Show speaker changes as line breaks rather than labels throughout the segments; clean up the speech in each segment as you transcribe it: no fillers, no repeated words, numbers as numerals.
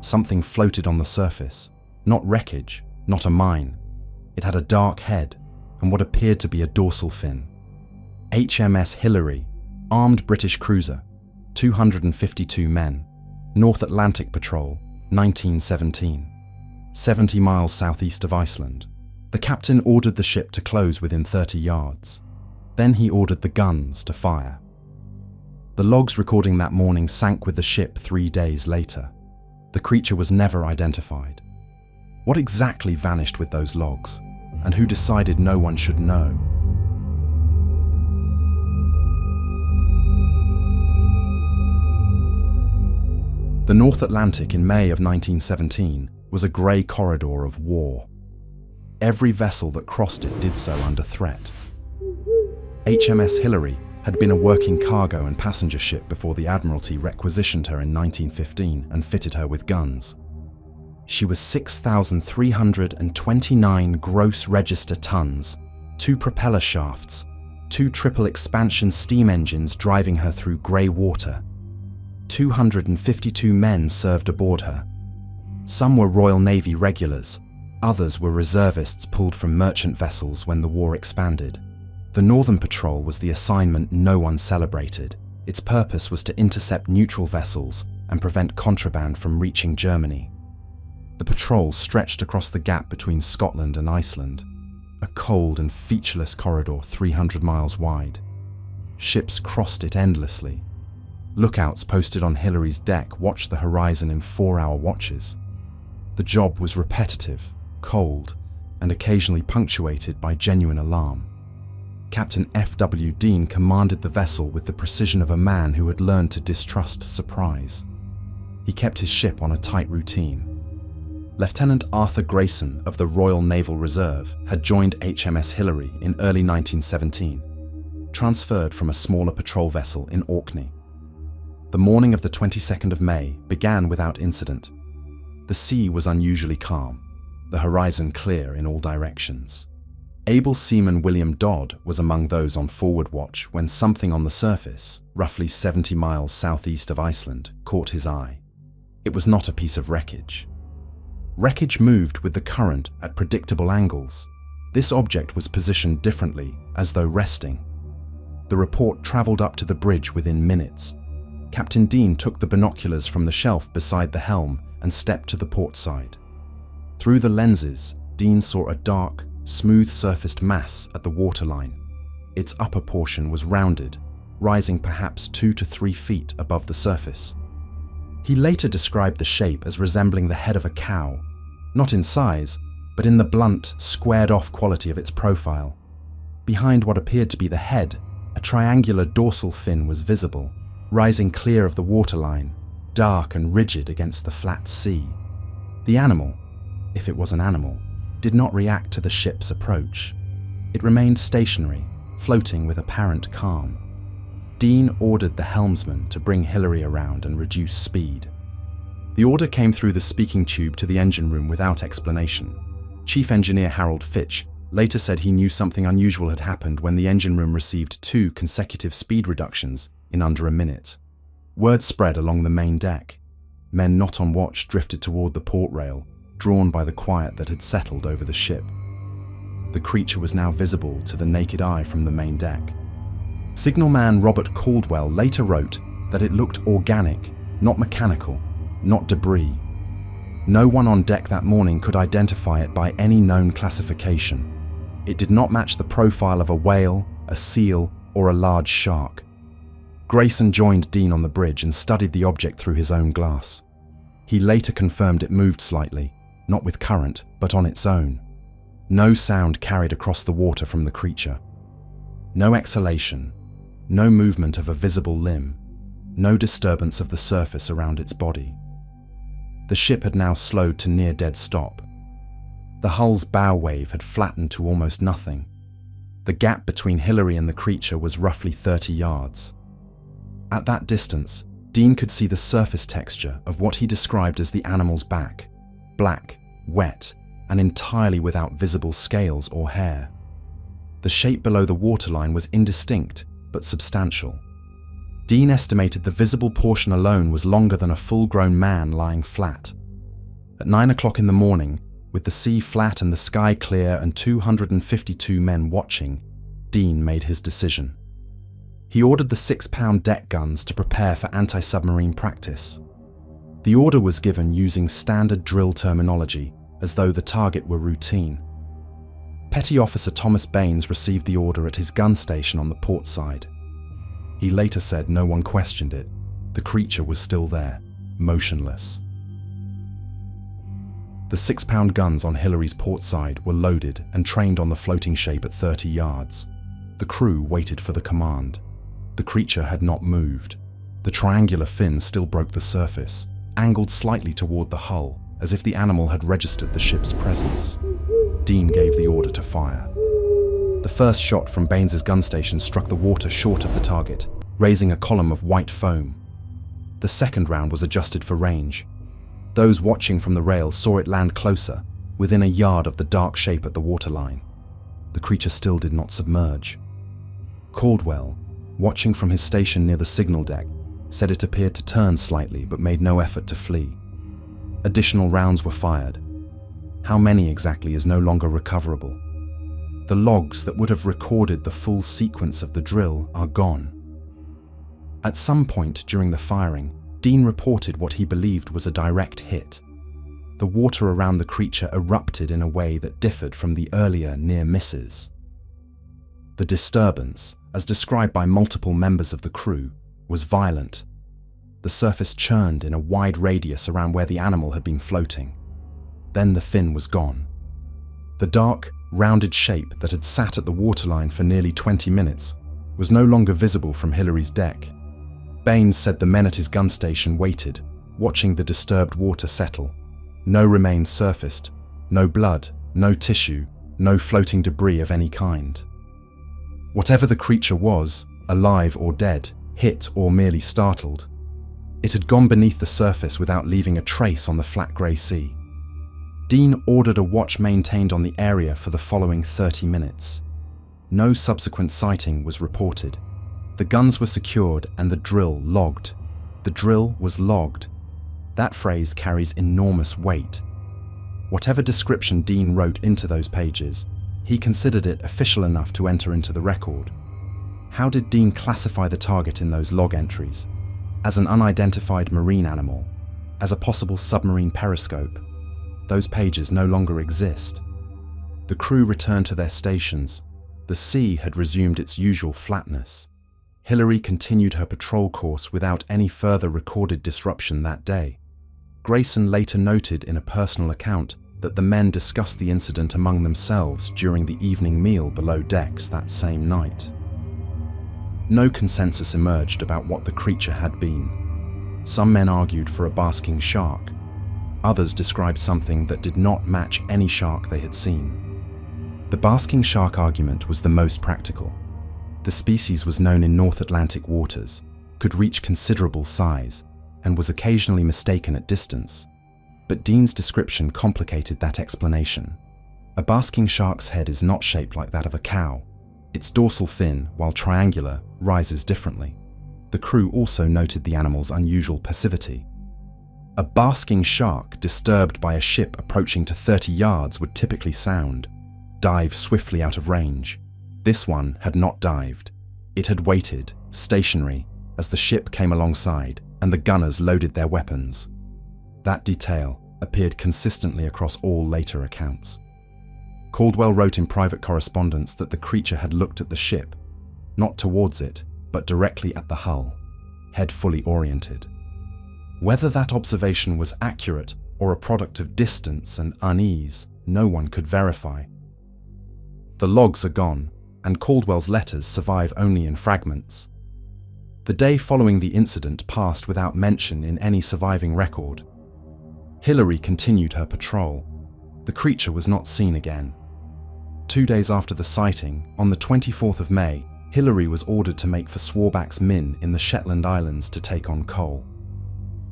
something floated on the surface. Not wreckage, not a mine. It had a dark head and what appeared to be a dorsal fin. HMS Hillary, armed British cruiser, 252 men, North Atlantic Patrol, 1917, 70 miles southeast of Iceland. The captain ordered the ship to close within 30 yards. Then he ordered the guns to fire. The logs recording that morning sank with the ship 3 days later. The creature was never identified. What exactly vanished with those logs, and who decided no one should know? The North Atlantic in May of 1917 was a grey corridor of war. Every vessel that crossed it did so under threat. HMS Hillary had been a working cargo and passenger ship before the Admiralty requisitioned her in 1915 and fitted her with guns. She was 6,329 gross register tons, 2 propeller shafts, 2 triple expansion steam engines driving her through grey water. 252 men served aboard her. Some were Royal Navy regulars, others were reservists pulled from merchant vessels when the war expanded. The Northern Patrol was the assignment no one celebrated. Its purpose was to intercept neutral vessels and prevent contraband from reaching Germany. The patrol stretched across the gap between Scotland and Iceland, a cold and featureless corridor 300 miles wide. Ships crossed it endlessly. Lookouts posted on Hillary's deck watched the horizon in 4-hour watches. The job was repetitive, cold, and occasionally punctuated by genuine alarm. Captain F.W. Dean commanded the vessel with the precision of a man who had learned to distrust surprise. He kept his ship on a tight routine. Lieutenant Arthur Grayson of the Royal Naval Reserve had joined HMS Hillary in early 1917, transferred from a smaller patrol vessel in Orkney. The morning of the 22nd of May began without incident. The sea was unusually calm, the horizon clear in all directions. Able seaman William Dodd was among those on forward watch when something on the surface, roughly 70 miles southeast of Iceland, caught his eye. It was not a piece of wreckage. Wreckage moved with the current at predictable angles. This object was positioned differently, as though resting. The report traveled up to the bridge within minutes. Captain Dean took the binoculars from the shelf beside the helm and stepped to the port side. Through the lenses, Dean saw a dark, smooth-surfaced mass at the waterline. Its upper portion was rounded, rising perhaps 2 to 3 feet above the surface. He later described the shape as resembling the head of a cow, not in size, but in the blunt, squared-off quality of its profile. Behind what appeared to be the head, a triangular dorsal fin was visible, rising clear of the waterline, dark and rigid against the flat sea. The animal, if it was an animal, did not react to the ship's approach. It remained stationary, floating with apparent calm. Dean ordered the helmsman to bring Hillary around and reduce speed. The order came through the speaking tube to the engine room without explanation. Chief Engineer Harold Fitch later said he knew something unusual had happened when the engine room received 2 consecutive speed reductions in under a minute. Word spread along the main deck. Men not on watch drifted toward the port rail, drawn by the quiet that had settled over the ship. The creature was now visible to the naked eye from the main deck. Signalman Robert Caldwell later wrote that it looked organic, not mechanical, not debris. No one on deck that morning could identify it by any known classification. It did not match the profile of a whale, a seal, or a large shark. Grayson joined Dean on the bridge and studied the object through his own glass. He later confirmed it moved slightly, not with current, but on its own. No sound carried across the water from the creature. No exhalation, no movement of a visible limb, no disturbance of the surface around its body. The ship had now slowed to near dead stop. The hull's bow wave had flattened to almost nothing. The gap between Hillary and the creature was roughly 30 yards. At that distance, Dean could see the surface texture of what he described as the animal's back, black, wet, and entirely without visible scales or hair. The shape below the waterline was indistinct, but substantial. Dean estimated the visible portion alone was longer than a full-grown man lying flat. At 9 o'clock in the morning, with the sea flat and the sky clear and 252 men watching, Dean made his decision. He ordered the 6-pound deck guns to prepare for anti-submarine practice. The order was given using standard drill terminology, as though the target were routine. Petty Officer Thomas Baines received the order at his gun station on the port side. He later said no one questioned it. The creature was still there, motionless. The 6-pound guns on Hillary's port side were loaded and trained on the floating shape at 30 yards. The crew waited for the command. The creature had not moved. The triangular fin still broke the surface, angled slightly toward the hull, as if the animal had registered the ship's presence. Dean gave the order to fire. The first shot from Baines's gun station struck the water short of the target, raising a column of white foam. The second round was adjusted for range. Those watching from the rail saw it land closer, within a yard of the dark shape at the waterline. The creature still did not submerge. Caldwell, watching from his station near the signal deck, said it appeared to turn slightly but made no effort to flee. Additional rounds were fired. How many exactly is no longer recoverable. The logs that would have recorded the full sequence of the drill are gone. At some point during the firing, Dean reported what he believed was a direct hit. The water around the creature erupted in a way that differed from the earlier near misses. The disturbance, as described by multiple members of the crew, was violent. The surface churned in a wide radius around where the animal had been floating. Then the fin was gone. The dark, rounded shape that had sat at the waterline for nearly 20 minutes was no longer visible from Hillary's deck. Baines said the men at his gun station waited, watching the disturbed water settle. No remains surfaced, no blood, no tissue, no floating debris of any kind. Whatever the creature was, alive or dead, hit or merely startled, it had gone beneath the surface without leaving a trace on the flat grey sea. Dean ordered a watch maintained on the area for the following 30 minutes. No subsequent sighting was reported. The guns were secured and the drill logged. The drill was logged. That phrase carries enormous weight. Whatever description Dean wrote into those pages, he considered it official enough to enter into the record. How did Dean classify the target in those log entries? As an unidentified marine animal? As a possible submarine periscope? Those pages no longer exist. The crew returned to their stations. The sea had resumed its usual flatness. Hillary continued her patrol course without any further recorded disruption that day. Grayson later noted in a personal account that the men discussed the incident among themselves during the evening meal below decks that same night. No consensus emerged about what the creature had been. Some men argued for a basking shark. Others described something that did not match any shark they had seen. The basking shark argument was the most practical. The species was known in North Atlantic waters, could reach considerable size, and was occasionally mistaken at distance. But Dean's description complicated that explanation. A basking shark's head is not shaped like that of a cow. Its dorsal fin, while triangular, rises differently. The crew also noted the animal's unusual passivity. A basking shark disturbed by a ship approaching to 30 yards would typically sound, dive swiftly out of range. This one had not dived. It had waited, stationary, as the ship came alongside and the gunners loaded their weapons. That detail appeared consistently across all later accounts. Caldwell wrote in private correspondence that the creature had looked at the ship, not towards it, but directly at the hull, head fully oriented. Whether that observation was accurate or a product of distance and unease, no one could verify. The logs are gone, and Caldwell's letters survive only in fragments. The day following the incident passed without mention in any surviving record. Hillary continued her patrol. The creature was not seen again. 2 days after the sighting, on the 24th of May, Hillary was ordered to make for Swarback's Min in the Shetland Islands to take on coal.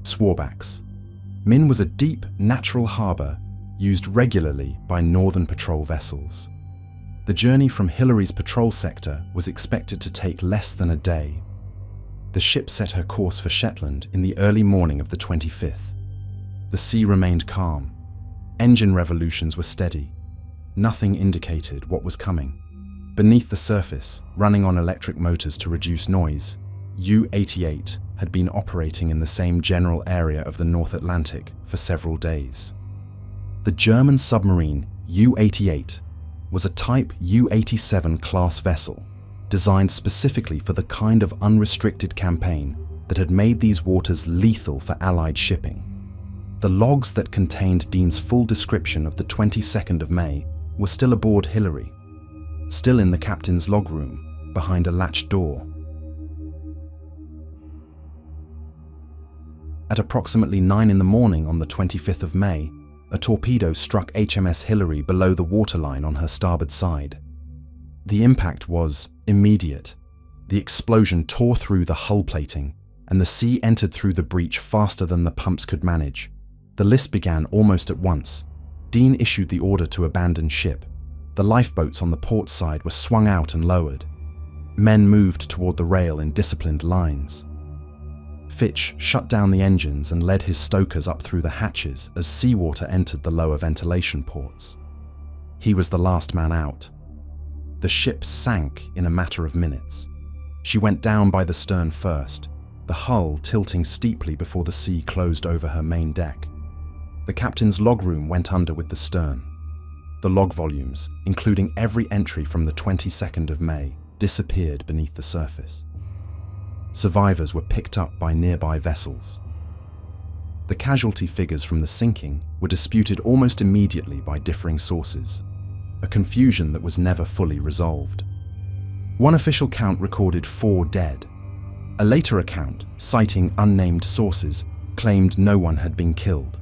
Swarback's Min was a deep, natural harbour used regularly by Northern Patrol vessels. The journey from Hillary's patrol sector was expected to take less than a day. The ship set her course for Shetland in the early morning of the 25th. The sea remained calm. Engine revolutions were steady. Nothing indicated what was coming. Beneath the surface, running on electric motors to reduce noise, U-88 had been operating in the same general area of the North Atlantic for several days. The German submarine U-88 was a Type U-87 class vessel designed specifically for the kind of unrestricted campaign that had made these waters lethal for Allied shipping. The logs that contained Dean's full description of the 22nd of May were still aboard Hillary, still in the captain's logroom, behind a latched door. At approximately 9 in the morning on the 25th of May, a torpedo struck HMS Hillary below the waterline on her starboard side. The impact was immediate. The explosion tore through the hull plating, and the sea entered through the breach faster than the pumps could manage. The list began almost at once. Dean issued the order to abandon ship. The lifeboats on the port side were swung out and lowered. Men moved toward the rail in disciplined lines. Fitch shut down the engines and led his stokers up through the hatches as seawater entered the lower ventilation ports. He was the last man out. The ship sank in a matter of minutes. She went down by the stern first, the hull tilting steeply before the sea closed over her main deck. The captain's logroom went under with the stern. The log volumes, including every entry from the 22nd of May, disappeared beneath the surface. Survivors were picked up by nearby vessels. The casualty figures from the sinking were disputed almost immediately by differing sources, a confusion that was never fully resolved. One official count recorded 4 dead. A later account, citing unnamed sources, claimed no one had been killed.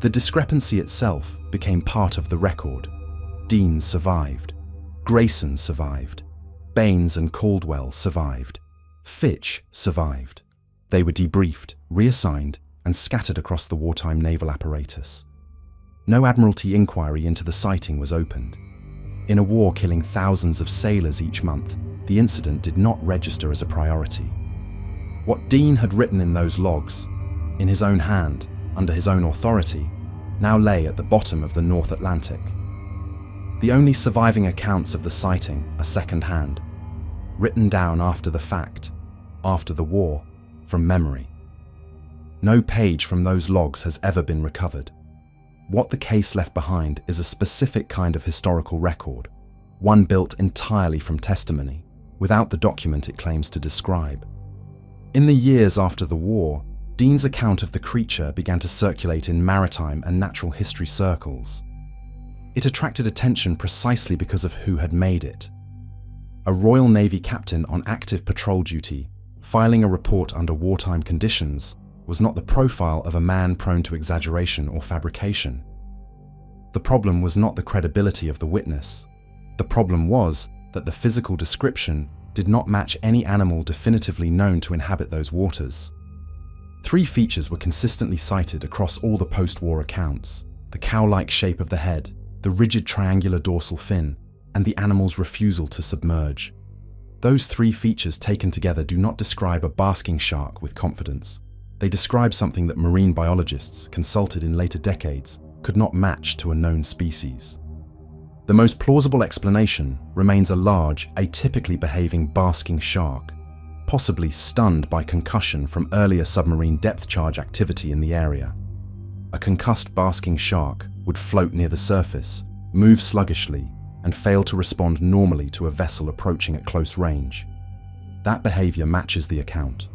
The discrepancy itself became part of the record. Dean survived. Grayson survived. Baines and Caldwell survived. Fitch survived. They were debriefed, reassigned, and scattered across the wartime naval apparatus. No Admiralty inquiry into the sighting was opened. In a war killing thousands of sailors each month, the incident did not register as a priority. What Dean had written in those logs, in his own hand, under his own authority, now lay at the bottom of the North Atlantic. The only surviving accounts of the sighting are second-hand, written down after the fact, after the war, from memory. No page from those logs has ever been recovered. What the case left behind is a specific kind of historical record, one built entirely from testimony, without the document it claims to describe. In the years after the war, Dean's account of the creature began to circulate in maritime and natural history circles. It attracted attention precisely because of who had made it. A Royal Navy captain on active patrol duty, filing a report under wartime conditions, was not the profile of a man prone to exaggeration or fabrication. The problem was not the credibility of the witness. The problem was that the physical description did not match any animal definitively known to inhabit those waters. 3 features were consistently cited across all the post-war accounts: the cow-like shape of the head, the rigid triangular dorsal fin, and the animal's refusal to submerge. Those 3 features taken together do not describe a basking shark with confidence. They describe something that marine biologists, consulted in later decades, could not match to a known species. The most plausible explanation remains a large, atypically behaving basking shark, possibly stunned by concussion from earlier submarine depth charge activity in the area. A concussed basking shark would float near the surface, move sluggishly, and fail to respond normally to a vessel approaching at close range. That behavior matches the account.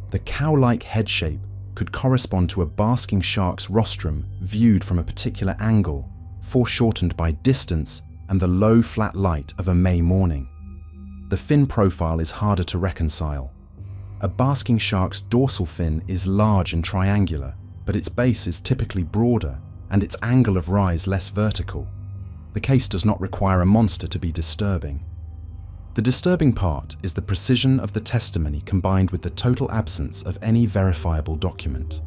The cow-like head shape could correspond to a basking shark's rostrum viewed from a particular angle, foreshortened by distance and the low, flat light of a May morning. The fin profile is harder to reconcile. A basking shark's dorsal fin is large and triangular, but its base is typically broader and its angle of rise less vertical. The case does not require a monster to be disturbing. The disturbing part is the precision of the testimony combined with the total absence of any verifiable document.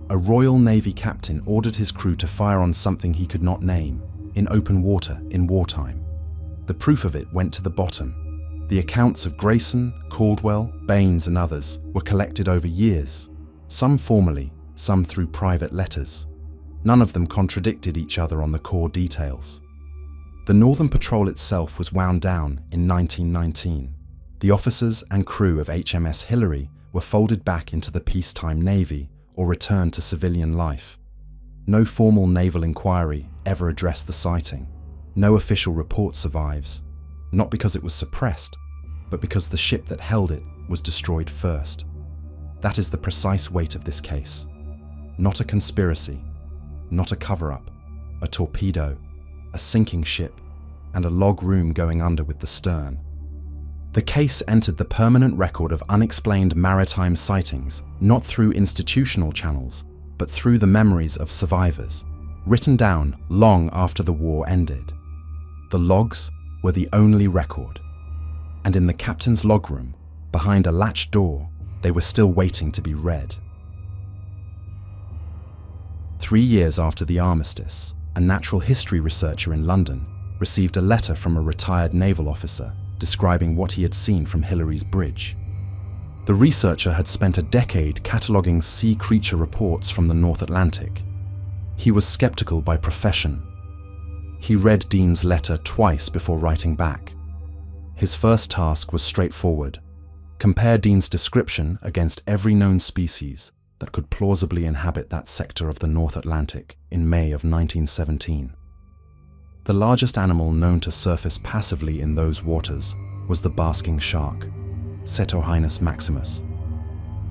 A Royal Navy captain ordered his crew to fire on something he could not name, in open water in wartime. The proof of it went to the bottom. The accounts of Grayson, Caldwell, Baines and others were collected over years, some formally, some through private letters. None of them contradicted each other on the core details. The Northern Patrol itself was wound down in 1919. The officers and crew of HMS Hillary were folded back into the peacetime Navy or returned to civilian life. No formal naval inquiry ever addressed the sighting. No official report survives, not because it was suppressed, but because the ship that held it was destroyed first. That is the precise weight of this case. Not a conspiracy, not a cover-up, a torpedo, a sinking ship, and a log room going under with the stern. The case entered the permanent record of unexplained maritime sightings, not through institutional channels, but through the memories of survivors, written down long after the war ended. The logs were the only record, and in the captain's logroom, behind a latched door, they were still waiting to be read. 3 years after the armistice, a natural history researcher in London received a letter from a retired naval officer describing what he had seen from Hillary's bridge. The researcher had spent a decade cataloguing sea creature reports from the North Atlantic. He was skeptical by profession. He read Dean's letter twice before writing back. His first task was straightforward: compare Dean's description against every known species that could plausibly inhabit that sector of the North Atlantic in May of 1917. The largest animal known to surface passively in those waters was the basking shark, Cetorhinus maximus.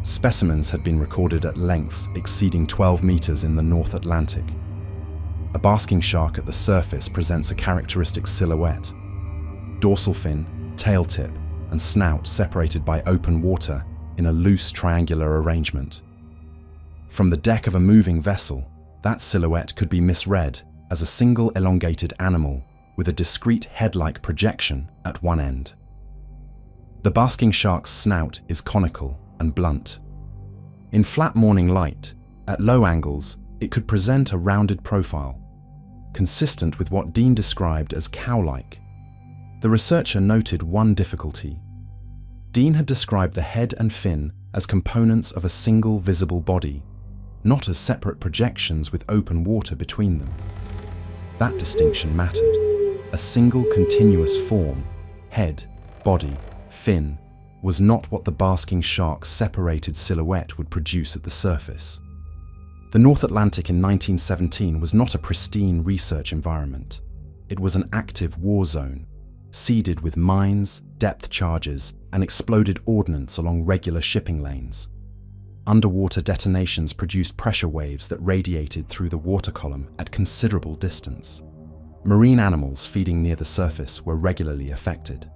Specimens had been recorded at lengths exceeding 12 meters in the North Atlantic. A basking shark at the surface presents a characteristic silhouette: dorsal fin, tail tip, and snout separated by open water in a loose triangular arrangement. From the deck of a moving vessel, that silhouette could be misread as a single elongated animal with a discrete head-like projection at one end. The basking shark's snout is conical and blunt. In flat morning light, at low angles, it could present a rounded profile, consistent with what Dean described as cow-like. The researcher noted one difficulty. Dean had described the head and fin as components of a single visible body, not as separate projections with open water between them. That distinction mattered. A single continuous form, head, body, fin, was not what the basking shark's separated silhouette would produce at the surface. The North Atlantic in 1917 was not a pristine research environment. It was an active war zone, seeded with mines, depth charges, and exploded ordnance along regular shipping lanes. Underwater detonations produced pressure waves that radiated through the water column at considerable distance. Marine animals feeding near the surface were regularly affected.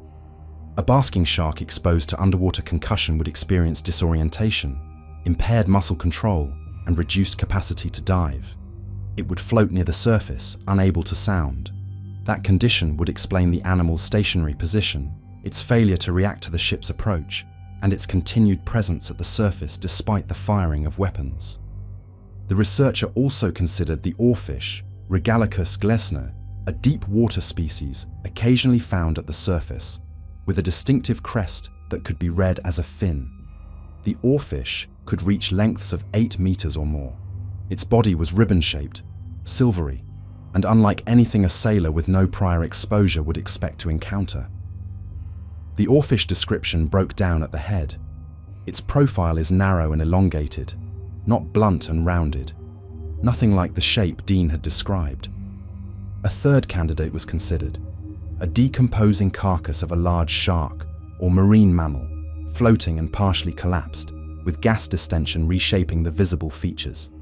A basking shark exposed to underwater concussion would experience disorientation, impaired muscle control, and reduced capacity to dive. It would float near the surface, unable to sound. That condition would explain the animal's stationary position, its failure to react to the ship's approach, and its continued presence at the surface despite the firing of weapons. The researcher also considered the oarfish, Regalicus glesner, a deep water species occasionally found at the surface, with a distinctive crest that could be read as a fin. The oarfish could reach lengths of 8 meters or more. Its body was ribbon-shaped, silvery, and unlike anything a sailor with no prior exposure would expect to encounter. The oarfish description broke down at the head. Its profile is narrow and elongated, not blunt and rounded, nothing like the shape Dean had described. A third candidate was considered, a decomposing carcass of a large shark or marine mammal, floating and partially collapsed, with gas distension reshaping the visible features.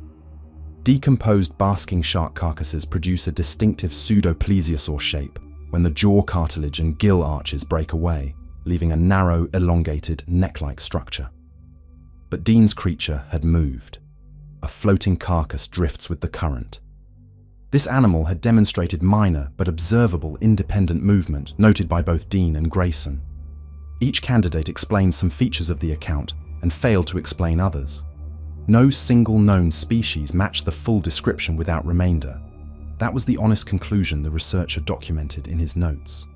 Decomposed basking shark carcasses produce a distinctive pseudo-plesiosaur shape when the jaw cartilage and gill arches break away, leaving a narrow, elongated, neck-like structure. But Dean's creature had moved. A floating carcass drifts with the current. This animal had demonstrated minor but observable independent movement noted by both Dean and Grayson. Each candidate explained some features of the account and failed to explain others. No single known species matched the full description without remainder. That was the honest conclusion the researcher documented in his notes.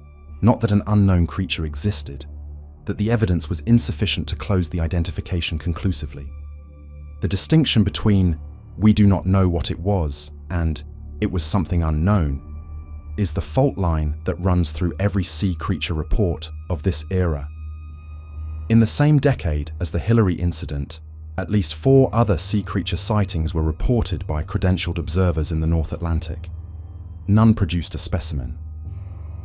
Not that an unknown creature existed, that the evidence was insufficient to close the identification conclusively. The distinction between "we do not know what it was" and "it was something unknown" is the fault line that runs through every sea creature report of this era. In the same decade as the Hillary incident, at least 4 other sea creature sightings were reported by credentialed observers in the North Atlantic. None produced a specimen.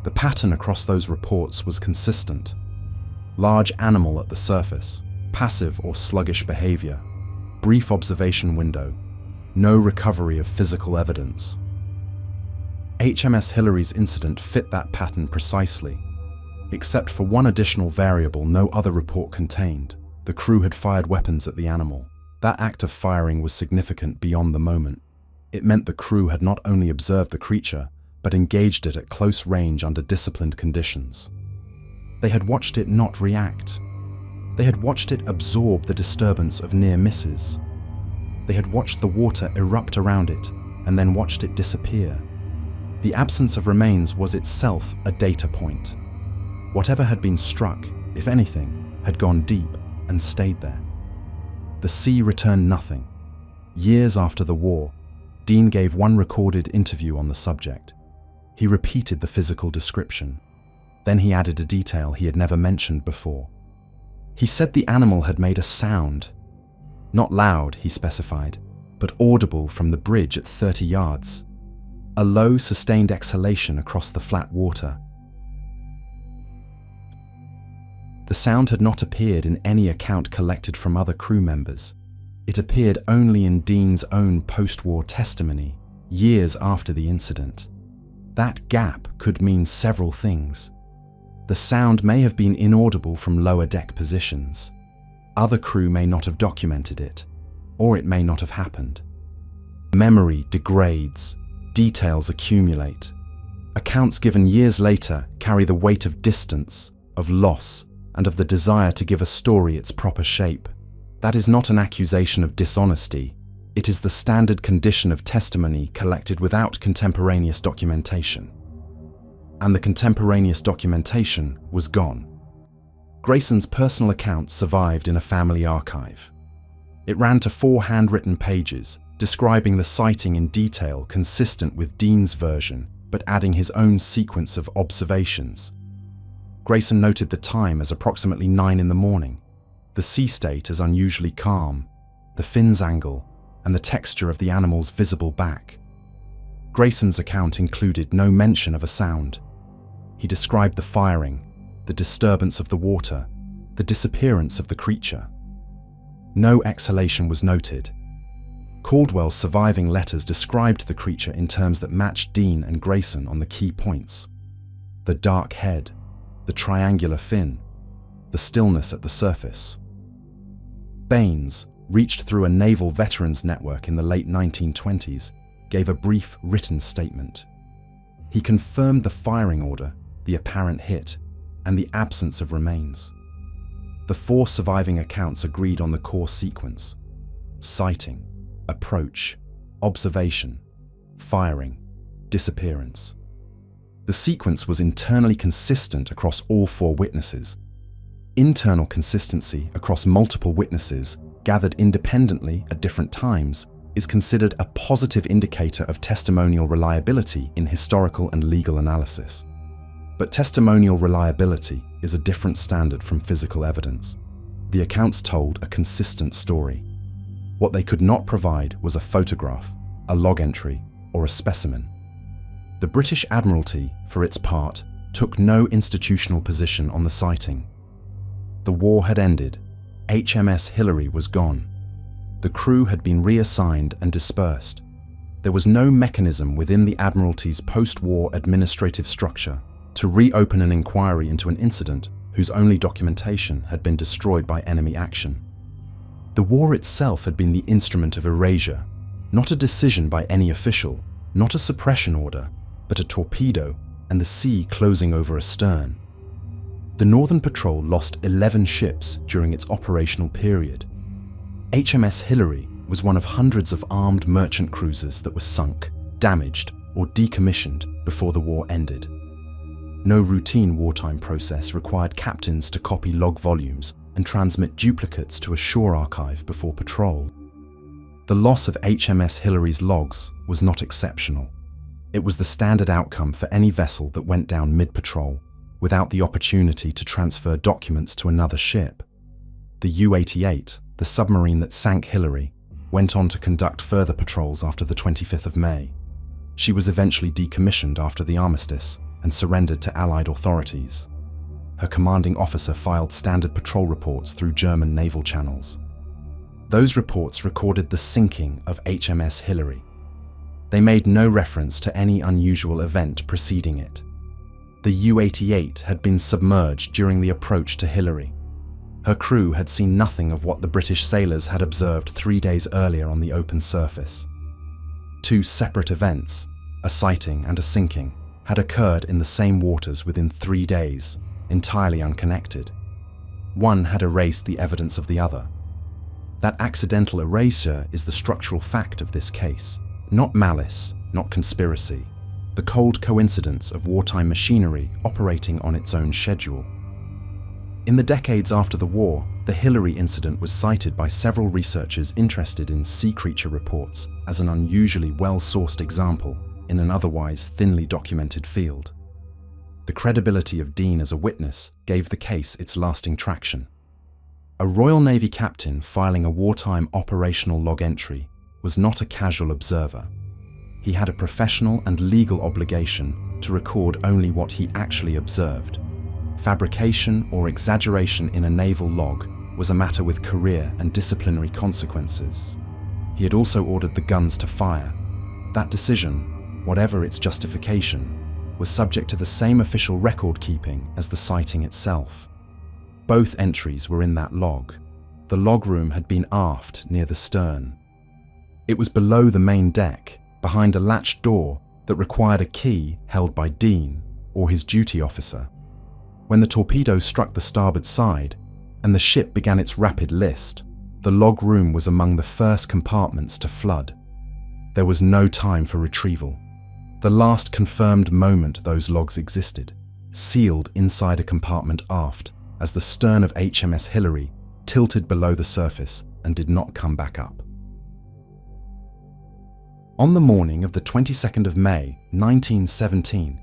The pattern across those reports was consistent. Large animal at the surface, passive or sluggish behavior, brief observation window, no recovery of physical evidence. HMS Hillary's incident fit that pattern precisely. Except for one additional variable no other report contained: the crew had fired weapons at the animal. That act of firing was significant beyond the moment. It meant the crew had not only observed the creature, but engaged it at close range under disciplined conditions. They had watched it not react. They had watched it absorb the disturbance of near misses. They had watched the water erupt around it and then watched it disappear. The absence of remains was itself a data point. Whatever had been struck, if anything, had gone deep and stayed there. The sea returned nothing. Years after the war, Dean gave one recorded interview on the subject. He repeated the physical description. Then he added a detail he had never mentioned before. He said the animal had made a sound. Not loud, he specified, but audible from the bridge at 30 yards. A low, sustained exhalation across the flat water. The sound had not appeared in any account collected from other crew members. It appeared only in Dean's own post-war testimony, years after the incident. That gap could mean several things. The sound may have been inaudible from lower deck positions. Other crew may not have documented it, or it may not have happened. Memory degrades, details accumulate. Accounts given years later carry the weight of distance, of loss, and of the desire to give a story its proper shape. That is not an accusation of dishonesty. It is the standard condition of testimony collected without contemporaneous documentation. And the contemporaneous documentation was gone. Grayson's personal account survived in a family archive. It ran to 4 handwritten pages, describing the sighting in detail consistent with Dean's version, but adding his own sequence of observations. Grayson noted the time as approximately 9 in the morning, the sea state as unusually calm, the fin's angle, and the texture of the animal's visible back. Grayson's account included no mention of a sound. He described the firing, the disturbance of the water, the disappearance of the creature. No exhalation was noted. Caldwell's surviving letters described the creature in terms that matched Dean and Grayson on the key points: the dark head, the triangular fin, the stillness at the surface. Baines, reached through a naval veterans network in the late 1920s, gave a brief written statement. He confirmed the firing order, the apparent hit, and the absence of remains. The 4 surviving accounts agreed on the core sequence: sighting, approach, observation, firing, disappearance. The sequence was internally consistent across all 4 witnesses. Internal consistency across multiple witnesses, gathered independently at different times, is considered a positive indicator of testimonial reliability in historical and legal analysis. But testimonial reliability is a different standard from physical evidence. The accounts told a consistent story. What they could not provide was a photograph, a log entry, or a specimen. The British Admiralty, for its part, took no institutional position on the sighting. The war had ended. HMS Hillary was gone. The crew had been reassigned and dispersed. There was no mechanism within the Admiralty's post-war administrative structure to reopen an inquiry into an incident whose only documentation had been destroyed by enemy action. The war itself had been the instrument of erasure, not a decision by any official, not a suppression order, but a torpedo and the sea closing over astern. The Northern Patrol lost 11 ships during its operational period. HMS Hillary was one of hundreds of armed merchant cruisers that were sunk, damaged, or decommissioned before the war ended. No routine wartime process required captains to copy log volumes and transmit duplicates to a shore archive before patrol. The loss of HMS Hillary's logs was not exceptional. It was the standard outcome for any vessel that went down mid-patrol without the opportunity to transfer documents to another ship. The U-88, the submarine that sank Hillary, went on to conduct further patrols after the 25th of May. She was eventually decommissioned after the armistice and surrendered to Allied authorities. Her commanding officer filed standard patrol reports through German naval channels. Those reports recorded the sinking of HMS Hillary. They made no reference to any unusual event preceding it. The U-88 had been submerged during the approach to Hillary. Her crew had seen nothing of what the British sailors had observed 3 days earlier on the open surface. Two separate events, a sighting and a sinking, had occurred in the same waters within 3 days, entirely unconnected. One had erased the evidence of the other. That accidental erasure is the structural fact of this case. Not malice, not conspiracy. The cold coincidence of wartime machinery operating on its own schedule. In the decades after the war, the Hillary incident was cited by several researchers interested in sea creature reports as an unusually well-sourced example in an otherwise thinly documented field. The credibility of Dean as a witness gave the case its lasting traction. A Royal Navy captain filing a wartime operational log entry was not a casual observer. He had a professional and legal obligation to record only what he actually observed. Fabrication or exaggeration in a naval log was a matter with career and disciplinary consequences. He had also ordered the guns to fire. That decision, whatever its justification, was subject to the same official record keeping as the sighting itself. Both entries were in that log. The log room had been aft near the stern. It was below the main deck, behind a latched door that required a key held by Dean or his duty officer. When the torpedo struck the starboard side and the ship began its rapid list, the log room was among the first compartments to flood. There was no time for retrieval. The last confirmed moment those logs existed, sealed inside a compartment aft, as the stern of HMS Hillary tilted below the surface and did not come back up. On the morning of the 22nd of May, 1917,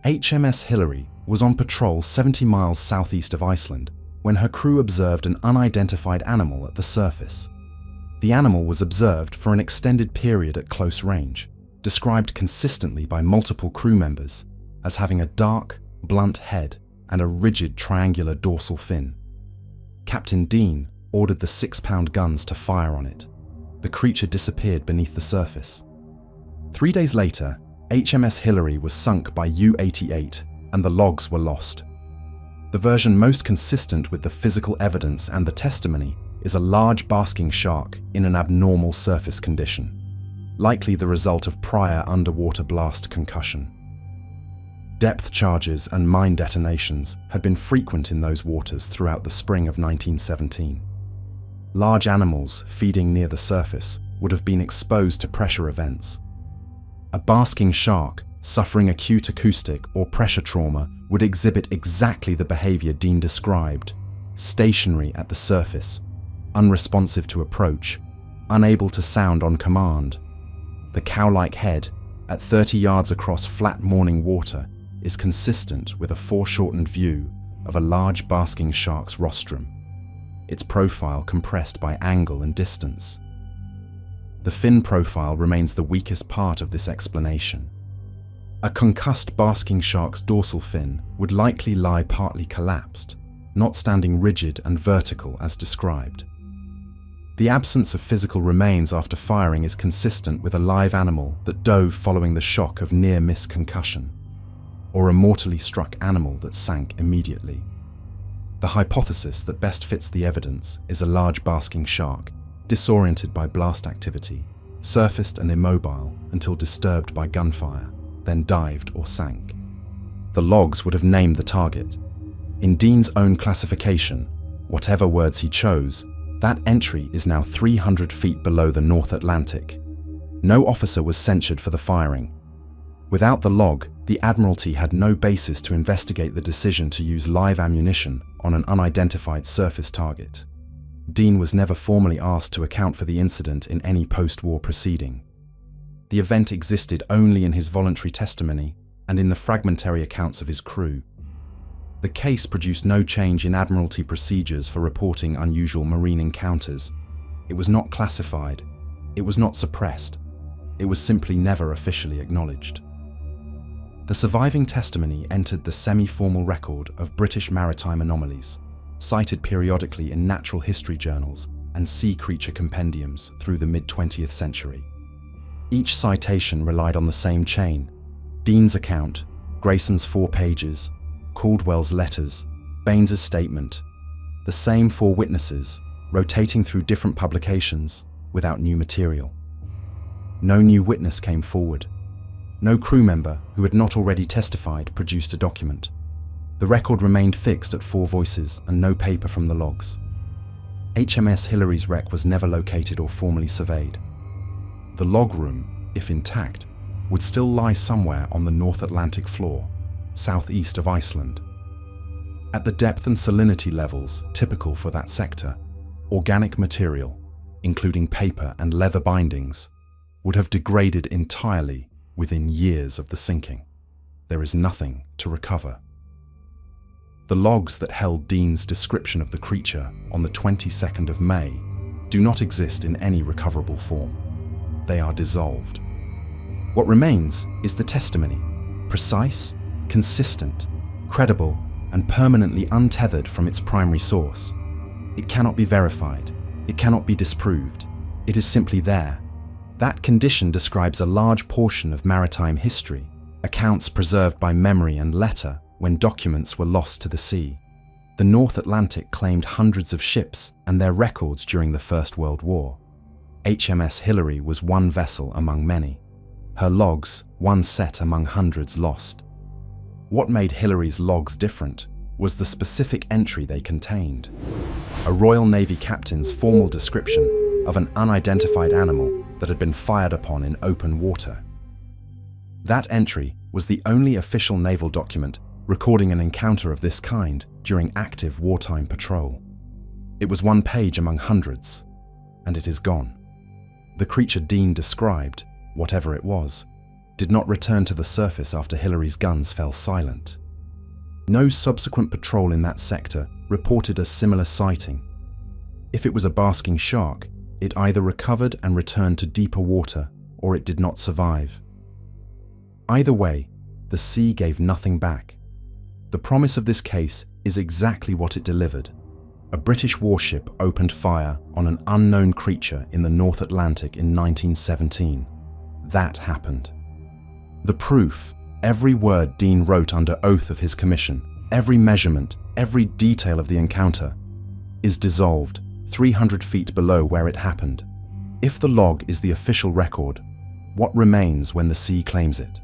HMS Hillary was on patrol 70 miles southeast of Iceland when her crew observed an unidentified animal at the surface. The animal was observed for an extended period at close range, described consistently by multiple crew members as having a dark, blunt head and a rigid triangular dorsal fin. Captain Dean ordered the 6-pound guns to fire on it. The creature disappeared beneath the surface. 3 days later, HMS Hillary was sunk by U-88 and the logs were lost. The version most consistent with the physical evidence and the testimony is a large basking shark in an abnormal surface condition, likely the result of prior underwater blast concussion. Depth charges and mine detonations had been frequent in those waters throughout the spring of 1917. Large animals feeding near the surface would have been exposed to pressure events. A basking shark suffering acute acoustic or pressure trauma would exhibit exactly the behavior Dean described: stationary at the surface, unresponsive to approach, unable to sound on command. The cow-like head, at 30 yards across flat morning water, is consistent with a foreshortened view of a large basking shark's rostrum, its profile compressed by angle and distance. The fin profile remains the weakest part of this explanation. A concussed basking shark's dorsal fin would likely lie partly collapsed, not standing rigid and vertical as described. The absence of physical remains after firing is consistent with a live animal that dove following the shock of near-miss concussion, or a mortally struck animal that sank immediately. The hypothesis that best fits the evidence is a large basking shark, disoriented by blast activity, surfaced and immobile until disturbed by gunfire, then dived or sank. The logs would have named the target. In Dean's own classification, whatever words he chose, that entry is now 300 feet below the North Atlantic. No officer was censured for the firing. Without the log, the Admiralty had no basis to investigate the decision to use live ammunition on an unidentified surface target. Dean was never formally asked to account for the incident in any post-war proceeding. The event existed only in his voluntary testimony and in the fragmentary accounts of his crew. The case produced no change in Admiralty procedures for reporting unusual marine encounters. It was not classified. It was not suppressed. It was simply never officially acknowledged. The surviving testimony entered the semi-formal record of British maritime anomalies, cited periodically in natural history journals and sea creature compendiums through the mid-20th century. Each citation relied on the same chain: Dean's account, Grayson's 4 pages, Caldwell's letters, Baines's statement, the same 4 witnesses, rotating through different publications without new material. No new witness came forward. No crew member who had not already testified produced a document. The record remained fixed at 4 voices and no paper from the logs. HMS Hillary's wreck was never located or formally surveyed. The log room, if intact, would still lie somewhere on the North Atlantic floor, southeast of Iceland. At the depth and salinity levels typical for that sector, organic material, including paper and leather bindings, would have degraded entirely within years of the sinking. There is nothing to recover. The logs that held Dean's description of the creature on the 22nd of May do not exist in any recoverable form. They are dissolved. What remains is the testimony, precise, consistent, credible, and permanently untethered from its primary source. It cannot be verified. It cannot be disproved. It is simply there. That condition describes a large portion of maritime history, accounts preserved by memory and letter when documents were lost to the sea. The North Atlantic claimed hundreds of ships and their records during the First World War. HMS Hillary was one vessel among many. Her logs, one set among hundreds lost. What made Hillary's logs different was the specific entry they contained: a Royal Navy captain's formal description of an unidentified animal that had been fired upon in open water. That entry was the only official naval document recording an encounter of this kind during active wartime patrol. It was one page among hundreds, and it is gone. The creature Dean described, whatever it was, did not return to the surface after Hillary's guns fell silent. No subsequent patrol in that sector reported a similar sighting. If it was a basking shark, it either recovered and returned to deeper water, or it did not survive. Either way, the sea gave nothing back. The promise of this case is exactly what it delivered. A British warship opened fire on an unknown creature in the North Atlantic in 1917. That happened. The proof, every word Dean wrote under oath of his commission, every measurement, every detail of the encounter, is dissolved 300 feet below where it happened. If the log is the official record, what remains when the sea claims it?